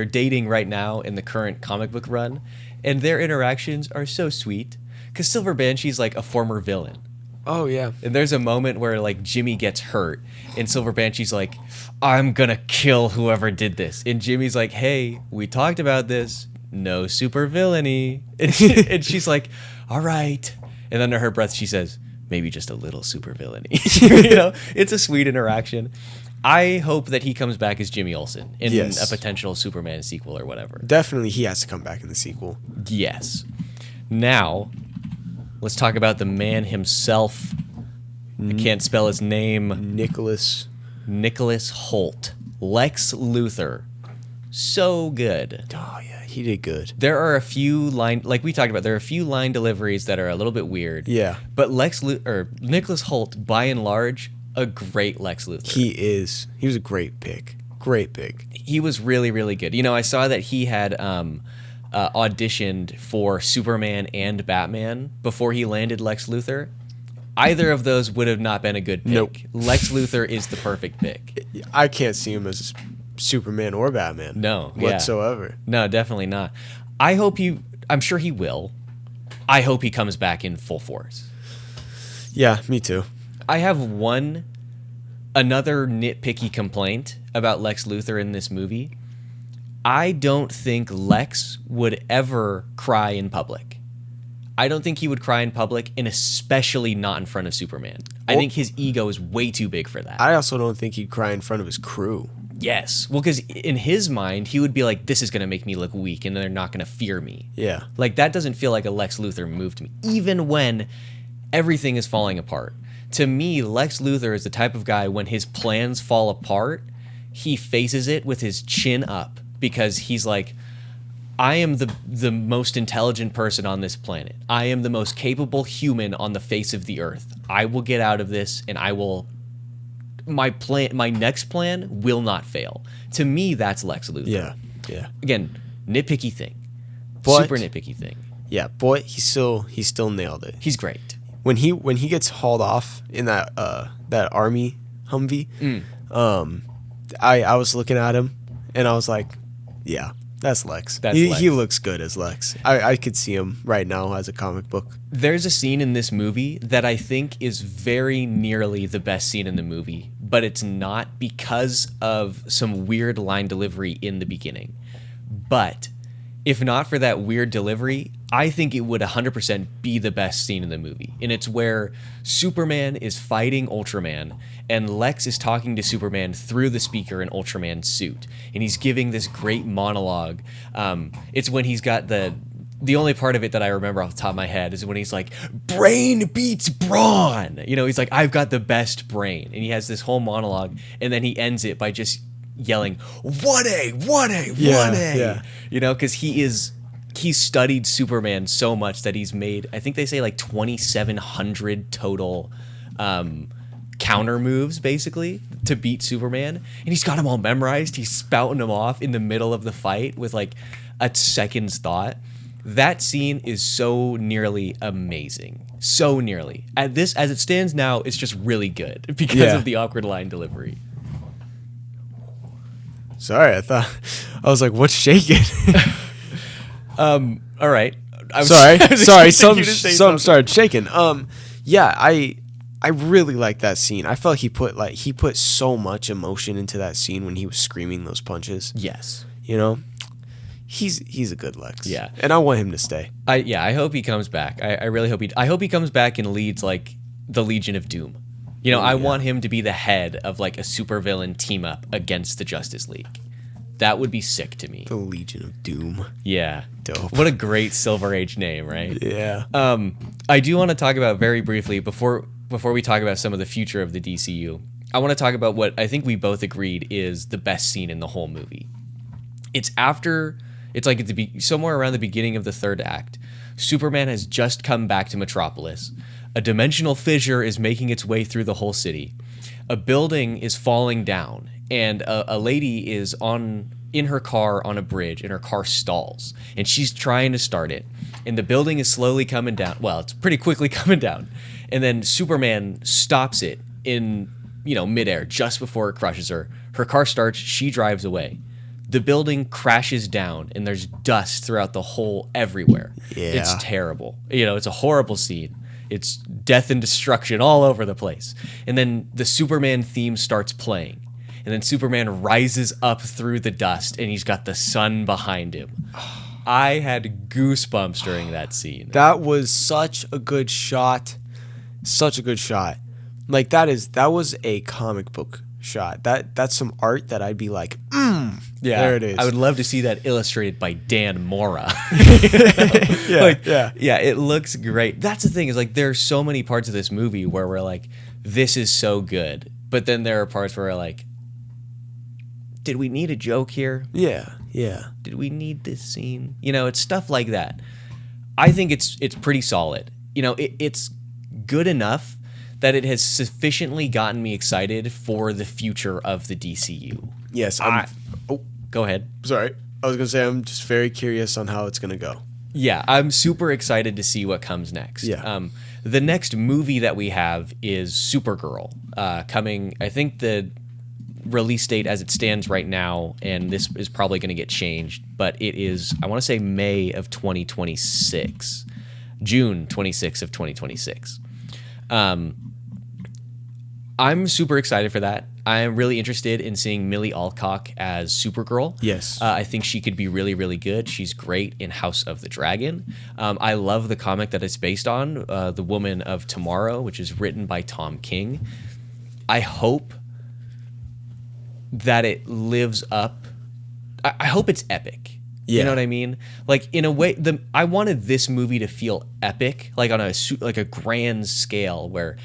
dating right now in the current comic book run, and their interactions are so sweet because Silver Banshee's like a former villain. Oh yeah. And there's a moment where like Jimmy gets hurt, and Silver Banshee's like, "I'm gonna kill whoever did this," and Jimmy's like, "Hey, we talked about this. No super villainy," and she's like, "All right." And under her breath, she says, "Maybe just a little super villainy." It's a sweet interaction. I hope that he comes back as Jimmy Olsen in Yes. a potential Superman sequel or whatever. Definitely, he has to come back in the sequel. Yes. Now, let's talk about the man himself. I can't spell his name. Nicholous. Nicholous Hoult. Lex Luthor. So good. Oh, yeah, he did good. There are a few like we talked about, there are a few line deliveries that are a little bit weird. Yeah. But Nicholous Hoult, by and large, a great Lex Luthor. He is. He was a great pick. Great pick. He was really, really good. You know, I saw that he had auditioned for Superman and Batman before he landed Lex Luthor. Either of those would have not been a good pick. Nope. Lex Luthor is the perfect pick. I can't see him as Superman or Batman. No, whatsoever. No, definitely not. I'm sure he will. I hope he comes back in full force. Yeah, me too. I have another nitpicky complaint about Lex Luthor in this movie. I don't think Lex would ever cry in public. I don't think he would cry in public, and especially not in front of Superman. I think his ego is way too big for that. I also don't think he'd cry in front of his crew. Yes. Well, because in his mind, he would be like, this is going to make me look weak, and they're not going to fear me. Yeah. Like, that doesn't feel like a Lex Luthor move to me, even when everything is falling apart. To me, Lex Luthor is the type of guy, when his plans fall apart, he faces it with his chin up, because he's like, I am the most intelligent person on this planet. I am the most capable human on the face of the earth. I will get out of this, and my next plan will not fail. To me, that's Lex Luthor. Yeah. Yeah. Again, nitpicky thing. But- Super nitpicky thing. Yeah, boy, he still nailed it. He's great. When he gets hauled off in that army Humvee, I was looking at him and I was like, yeah, that's Lex. Lex. He looks good as Lex. I could see him right now as a comic book. There's a scene in this movie that I think is very nearly the best scene in the movie, but it's not because of some weird line delivery in the beginning. But if not for that weird delivery, I think it would 100% be the best scene in the movie. And it's where Superman is fighting Ultraman, and Lex is talking to Superman through the speaker in Ultraman's suit. And he's giving this great monologue. It's when he's got the only part of it that I remember off the top of my head is when he's like, brain beats brawn. You know, he's like, I've got the best brain. And he has this whole monologue, and then he ends it by just yelling, 1A, 1A, 1A. Yeah. You know, because he's studied Superman so much that he's made, I think they say like 2,700 total counter moves, basically, to beat Superman. And he's got them all memorized. He's spouting them off in the middle of the fight with like a second's thought. That scene is so nearly amazing. So nearly. As it stands now, it's just really good because of the awkward line delivery. Sorry, I was like, what's shaking? All right. Sorry, some started shaking. Yeah, I really like that scene. I felt he put so much emotion into that scene when he was screaming those punches. Yes. You know, he's a good Lex. Yeah, and I want him to stay. I hope he comes back. I really hope he comes back and leads like the Legion of Doom. You know, I want him to be the head of like a supervillain team up against the Justice League. That would be sick to me. The Legion of Doom. Yeah. Dope. What a great Silver Age name, right? Yeah. I do want to talk about very briefly before we talk about some of the future of the DCU. I want to talk about what I think we both agreed is the best scene in the whole movie. It's like at somewhere around the beginning of the third act. Superman has just come back to Metropolis. A dimensional fissure is making its way through the whole city. A building is falling down, and a lady is in her car on a bridge, and her car stalls, and she's trying to start it, and the building is slowly coming down. Well, it's pretty quickly coming down, and then Superman stops it in midair just before it crushes her. Her car starts. She drives away. The building crashes down, and there's dust throughout the whole everywhere. Yeah. It's terrible. It's a horrible scene. It's death and destruction all over the place. And then the Superman theme starts playing. And then Superman rises up through the dust, and he's got the sun behind him. I had goosebumps during that scene. That was such a good shot. Such a good shot. Like that was a comic book shot. That's some art that I'd be like, Yeah, there it is. I would love to see that illustrated by Dan Mora. Yeah. Yeah, it looks great. That's the thing is like there's so many parts of this movie where we're like, this is so good, but then there are parts where we're like, did we need a joke here? Yeah. Did we need this scene? You know, it's stuff like that. I think it's pretty solid. You know, it's good enough that it has sufficiently gotten me excited for the future of the DCU. Yes. Go ahead. Sorry. I was gonna say I'm just very curious on how it's gonna go. Yeah, I'm super excited to see what comes next. Yeah. The next movie that we have is Supergirl, coming. I think the release date as it stands right now, and this is probably going to get changed, but it is, I want to say May of 2026, June 26th of 2026. I'm super excited for that. I am really interested in seeing Millie Alcock as Supergirl. Yes. I think she could be really, really good. She's great in House of the Dragon. I love the comic that it's based on, The Woman of Tomorrow, which is written by Tom King. I hope that it lives up. I hope it's epic. Yeah. You know what I mean? Like in a way, I wanted this movie to feel epic, like on a grand scale where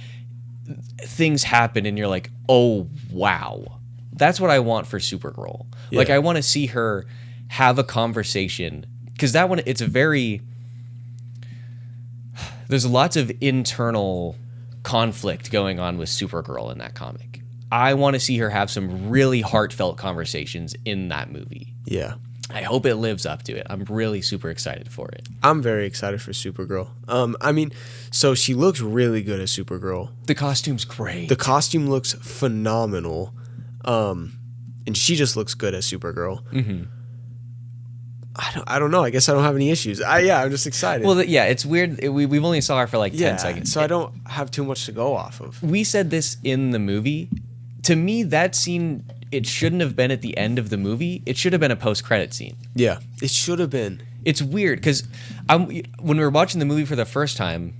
things happen and you're like, oh wow. That's what I want for Supergirl. Yeah. Like I want to see her have a conversation, because that one, it's a very, there's lots of internal conflict going on with Supergirl in that comic. I want to see her have some really heartfelt conversations in that movie. Yeah. I hope it lives up to it. I'm really super excited for it. I'm very excited for Supergirl. I mean, so she looks really good as Supergirl. The costume's great. The costume looks phenomenal. And she just looks good as Supergirl. Mm-hmm. I don't know. I guess I don't have any issues. I'm just excited. Well, yeah, it's weird. We've only saw her for like 10 seconds. So I don't have too much to go off of. We said this in the movie. To me, that scene, it shouldn't have been at the end of the movie. It should have been a post-credit scene. Yeah, it should have been. It's weird because when we were watching the movie for the first time,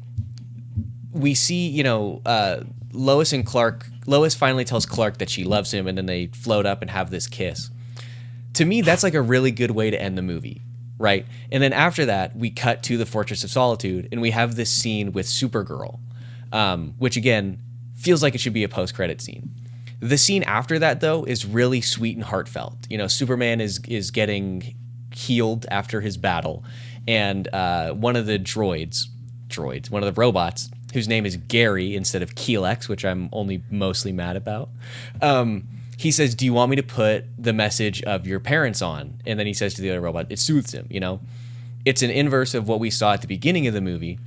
we see, Lois and Clark. Lois finally tells Clark that she loves him, and then they float up and have this kiss. To me, that's like a really good way to end the movie, right? And then after that, we cut to the Fortress of Solitude, and we have this scene with Supergirl, which again feels like it should be a post-credit scene. The scene after that, though, is really sweet and heartfelt. Superman is getting healed after his battle, and one of the one of the robots, whose name is Gary instead of Keelex, which I'm only mostly mad about, he says, do you want me to put the message of your parents on? And then he says to the other robot, it soothes him, It's an inverse of what we saw at the beginning of the movie.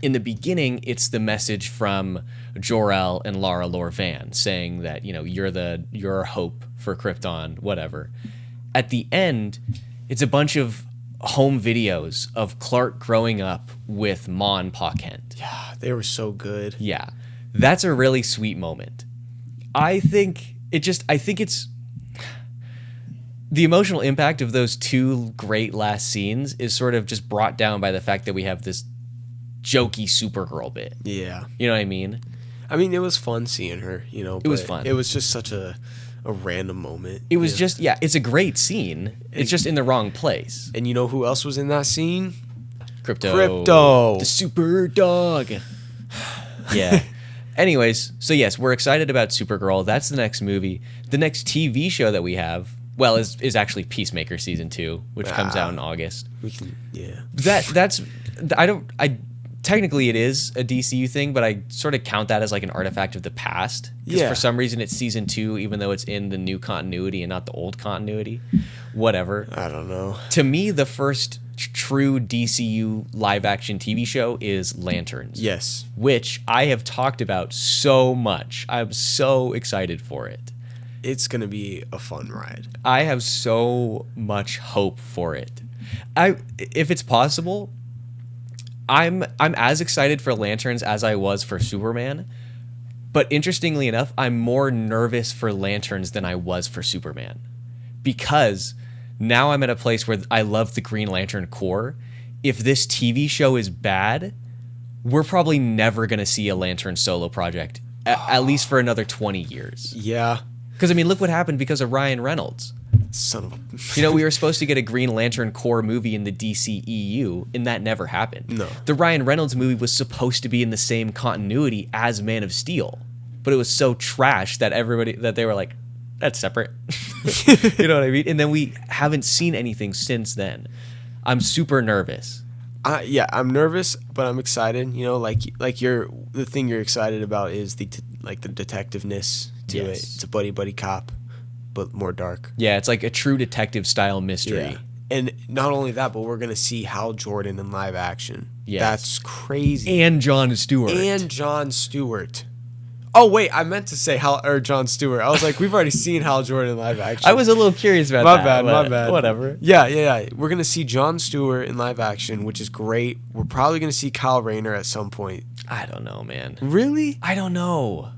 In the beginning, it's the message from Jor-El and Lara Lor-Van saying that, you're a hope for Krypton, whatever. At the end, it's a bunch of home videos of Clark growing up with Ma and Pa Kent. Yeah, they were so good. Yeah. That's a really sweet moment. I think it's the emotional impact of those two great last scenes is sort of just brought down by the fact that we have this jokey Supergirl bit. Yeah. You know what I mean? I mean, it was fun seeing her, It was fun. It was just such a random moment. It was just, it's a great scene. It's just in the wrong place. And you know who else was in that scene? Crypto. The super dog. Yeah. Anyways, so yes, we're excited about Supergirl. That's the next movie. The next TV show that we have, is actually Peacemaker Season 2, which comes out in August. Technically it is a DCU thing, but I sort of count that as like an artifact of the past. Because for some reason it's Season 2, even though it's in the new continuity and not the old continuity. Whatever. I don't know. To me, the first true DCU live-action TV show is Lanterns. Yes. Which I have talked about so much. I'm so excited for it. It's going to be a fun ride. I have so much hope for it. If it's possible, I'm as excited for Lanterns as I was for Superman, but interestingly enough, I'm more nervous for Lanterns than I was for Superman, because now I'm at a place where I love the Green Lantern core. If this TV show is bad, we're probably never going to see a Lantern solo project, at least for another 20 years. Yeah. Because, I mean, look what happened because of Ryan Reynolds. Son of a... You know, we were supposed to get a Green Lantern Corps movie in the DCEU, and that never happened. No. The Ryan Reynolds movie was supposed to be in the same continuity as Man of Steel, but it was so trash that they were like, that's separate. You know what I mean? And then we haven't seen anything since then. I'm super nervous. Yeah, I'm nervous, but I'm excited. You know, the thing you're excited about is the detectiveness to it. It's a buddy cop, but more dark. Yeah, it's like a true detective style mystery. Yeah. And not only that, but we're gonna see Hal Jordan in live action. Yes. That's crazy. And Jon Stewart. Oh wait, I meant to say Jon Stewart. I was like, we've already seen Hal Jordan in live action. I was a little curious about that. My bad. Whatever. Yeah. We're gonna see Jon Stewart in live action, which is great. We're probably gonna see Kyle Rayner at some point. I don't know, man. Really? I don't know.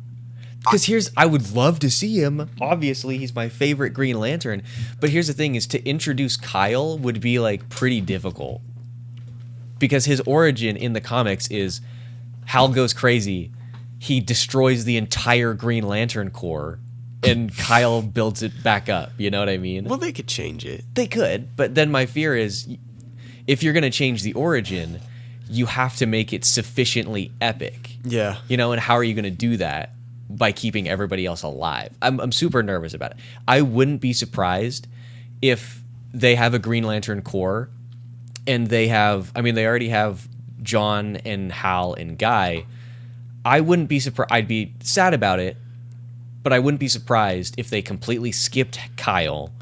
Because I would love to see him. Obviously, he's my favorite Green Lantern. But here's the thing: is to introduce Kyle would be like pretty difficult. Because his origin in the comics is Hal goes crazy. He destroys the entire Green Lantern Corps, and Kyle builds it back up. You know what I mean? Well, they could change it. They could, but then my fear is, if you're going to change the origin, you have to make it sufficiently epic. Yeah. You know, and how are you going to do that? By keeping everybody else alive. I'm super nervous about it. I wouldn't be surprised if they have a Green Lantern Corps, and they already have John and Hal and Guy. I wouldn't be surprised. I'd be sad about it, but I wouldn't be surprised if they completely skipped Kyle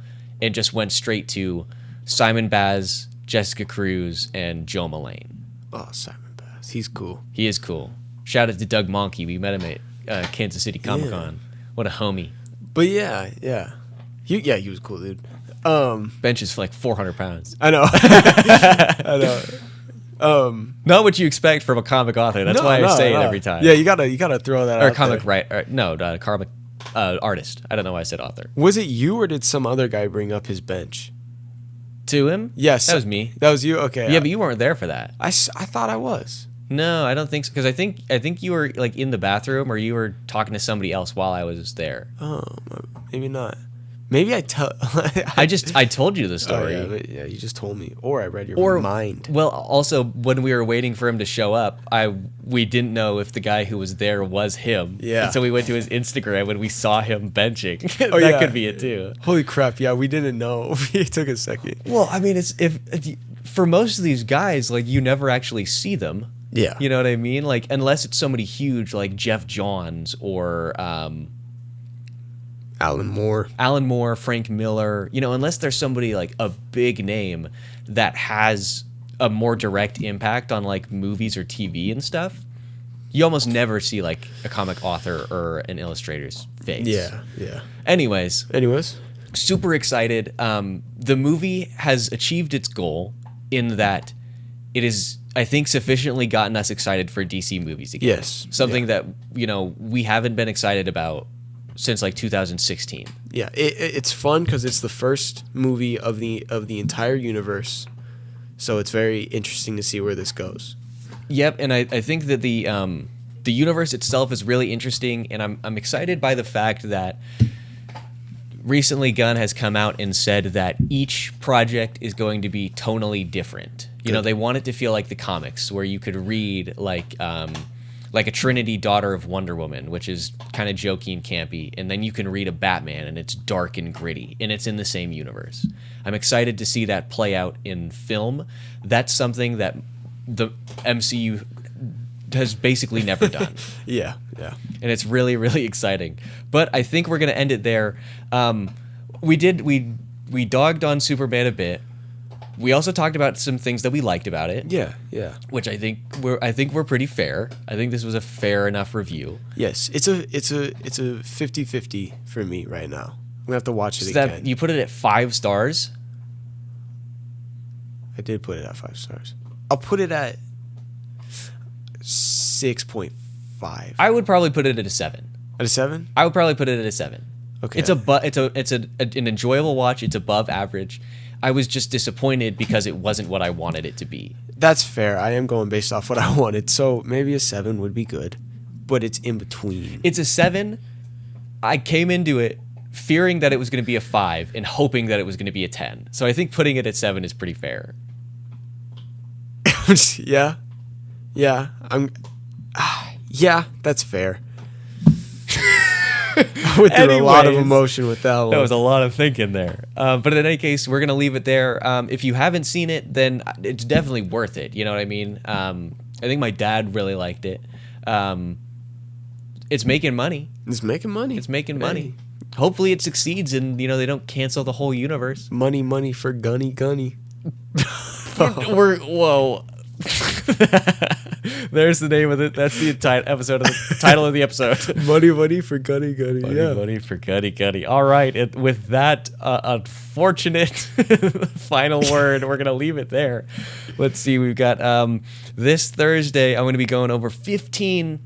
and just went straight to Simon Baz, Jessica Cruz, and Joe Mullane. Oh, Simon Baz. He's cool. He is cool. Shout out to Doug Monkey. We met him at Kansas City Comic Con. Yeah. What a homie. But yeah. He was cool, dude. Benches for like 400 pounds. I know. I know. Not what you expect from a comic author. That's why I say it every time. Yeah, you gotta throw that out. Or comic writer. No, comic artist. I don't know why I said author. Was it you or did some other guy bring up his bench? To him? Yes. That was me. That was you? Okay. Yeah, but you weren't there for that. I thought I was. No, I don't think so. Because I think you were like in the bathroom or you were talking to somebody else while I was there. Oh, maybe not. Maybe I told you the story. Oh, yeah, you just told me, or I read your mind. Well, also when we were waiting for him to show up, we didn't know if the guy who was there was him. Yeah. And so we went to his Instagram and we saw him benching. Oh, that could be it too. Holy crap! Yeah, we didn't know. It took a second. Well, I mean, it's if for most of these guys, like you never actually see them. Yeah. You know what I mean? Like unless it's somebody huge like Jeff Johns or Alan Moore, Frank Miller, you know, unless there's somebody like a big name that has a more direct impact on like movies or TV and stuff, you almost never see like a comic author or an illustrator's face. Yeah. Anyways, super excited. The movie has achieved its goal in that it is, I think, sufficiently gotten us excited for DC movies again. Yes. Something that, you know, we haven't been excited about since like 2016. Yeah, it's fun because it's the first movie of the entire universe, so it's very interesting to see where this goes. Yep, and I think that the universe itself is really interesting, and I'm excited by the fact that recently Gunn has come out and said that each project is going to be tonally different. You know, they want it to feel like the comics, where you could read like a Trinity daughter of Wonder Woman, which is kind of jokey and campy, and then you can read a Batman and it's dark and gritty, and it's in the same universe. I'm excited to see that play out in film. That's something that the MCU has basically never done. Yeah. And it's really, really exciting. But I think we're going to end it there. We dogged on Superman a bit. We also talked about some things that we liked about it. Yeah. Which I think we're pretty fair. I think this was a fair enough review. Yes, it's a 50-50 for me right now. I'm gonna have to watch it again. You put it at 5 stars? I did put it at 5 stars. I'll put it at 6.5. I would probably put it at a 7. At a 7? I would probably put it at a 7. Okay. It's an enjoyable watch. It's above average. I was just disappointed because it wasn't what I wanted it to be. That's fair. I am going based off what I wanted. So maybe a 7 would be good, but it's in between. It's a 7. I came into it fearing that it was going to be a 5 and hoping that it was going to be a 10. So I think putting it at 7 is pretty fair. Yeah. Yeah. Yeah, that's fair. I went through a lot of emotion with that one. That was a lot of thinking there. But in any case, we're going to leave it there. If you haven't seen it, then it's definitely worth it. You know what I mean? I think my dad really liked it. It's making money. It's making money. It's making money. Hopefully it succeeds and, they don't cancel the whole universe. Money for Gunny. Whoa. There's the name of it. That's the title of the episode. Money for Gunny. Money for Gunny. All right. With that unfortunate final word, we're going to leave it there. Let's see. We've got this Thursday, I'm going to be going over 15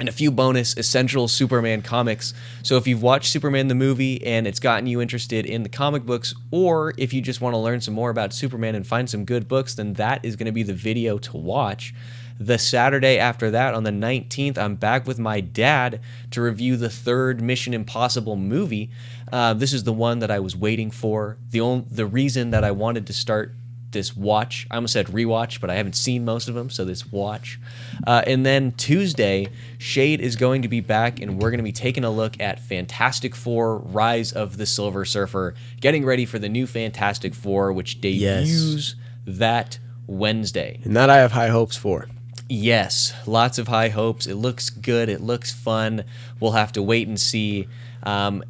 and a few bonus essential Superman comics. So if you've watched Superman the movie and it's gotten you interested in the comic books, or if you just want to learn some more about Superman and find some good books, then that is going to be the video to watch. The Saturday after that, on the 19th, I'm back with my dad to review the third Mission Impossible movie. This is the one that I was waiting for. The reason that I wanted to start this watch, I almost said rewatch, but I haven't seen most of them, so this watch. And then Tuesday, Shayde is going to be back, and we're going to be taking a look at Fantastic Four: Rise of the Silver Surfer, getting ready for the new Fantastic Four, which debuts that Wednesday. And that I have high hopes for. Yes, lots of high hopes. It looks good. It looks fun. We'll have to wait and see. And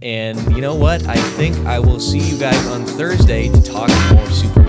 you know what? I think I will see you guys on Thursday to talk more Superman.